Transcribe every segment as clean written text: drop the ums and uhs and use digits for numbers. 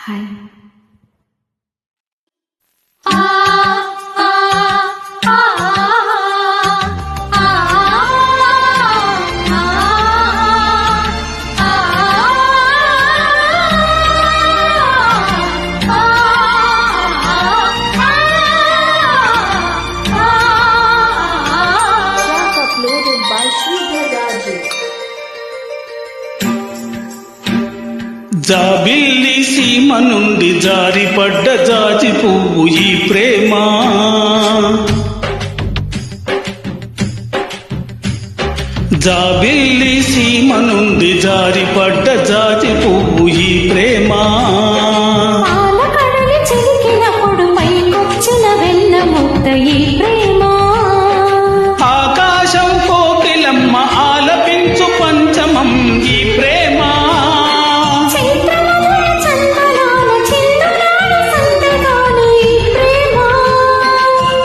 Hi. జాబిల్లి సీమ నుండి జారిపడ్డ జాజి పువ్వు ఈ ప్రేమ. జాబిల్లి సీమ నుండి జారిపడ్డ జాజి పువ్వు ఈ ప్రేమ. ఆకాశం కోకిలమ్మ ఆలపించు పంచమం ఈ ప్రేమ.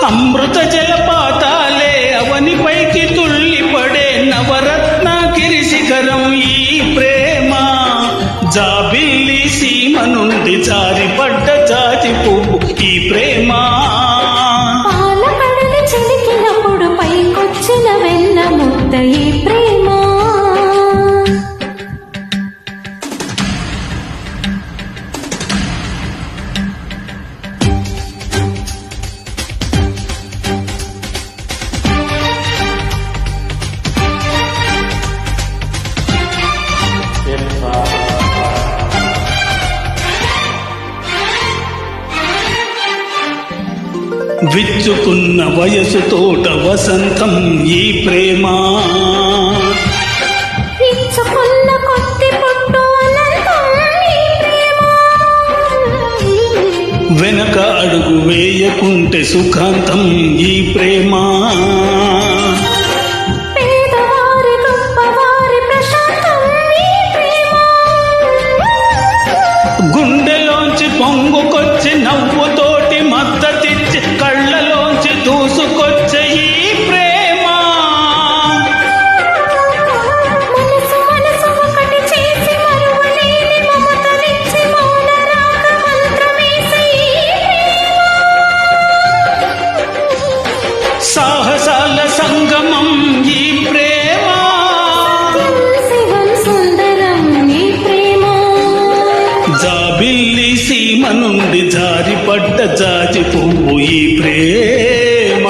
అమృత జలపాతాలే అవనిపైకి తుళ్ళిపడే నవరత్న గిరిశిఖరం ఈ ప్రేమ. జాబిల్లి సీమ నుండి జారిపడ్డ జాజి పువ్వు ఈ ప్రేమ. ఈ ప్రేమ విచ్చుకున్న వయసు తోట వసంతం ఈ ప్రేమ. వెనక అడుగు వేయకుంటే సుఖాంతం ఈ ప్రేమ. గుండెలోంచి పొంగుకొచ్చి నవ్వుతోటి మద్దతిచ్చి కళ్ళలోంచి దూసుకొచ్చే ఈ ప్రేమ. సాహసాల సంగమం ఈ ప్రేమ. జాబిల్లి సీమ నుండి జారిపడ్డ జాజి పువ్వు ఈ ప్రేమ.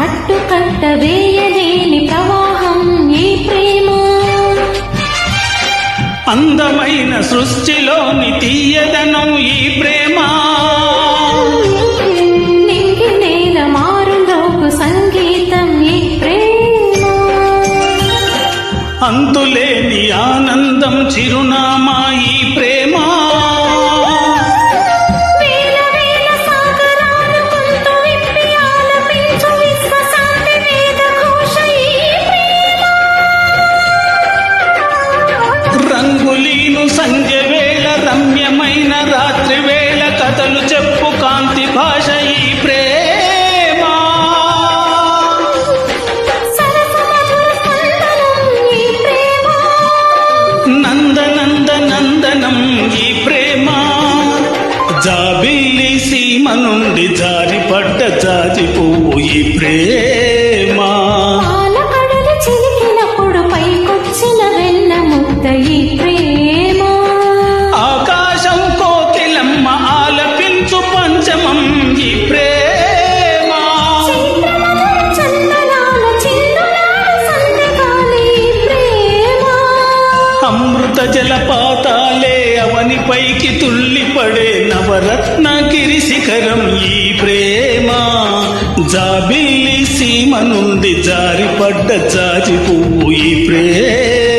అడ్డుకట్ట వేయలేని ప్రవాహం ఈ ప్రేమ. అందమైన సృష్టిలోని తీయదనం ఈ ప్రేమ. నింగి నేల మారులోకు సంగీతం ఈ ప్రేమ. అంతులేని ఆనందం చిరునామా ఈ ప్రేమ. రంగులీను సంధ్య వేళ రమ్యమైన రాత్రి వేళ కథలు చెప్పు కాంతి భాష ఈ ప్రేమ. నందనంద నందనం ఈ ప్రేమ. జాబిల్లి సీమ నుండి జారిపడ్డ జాజి పువ్వు ఈ ప్రేమ. ఈ ప్రేమ. ఆకాశం కోకిలమ్మ ఆలపించు పంచమం ఈ ప్రేమ. అమృత జలపాతాలే అవనిపైకి తుళ్ళిపడే నవరత్న గిరిశిఖరం ఈ ప్రేమ. జాబిల్లి సీమ నుండి జారిపడ్డ జాజి పువ్వు ఈ ప్రేమ.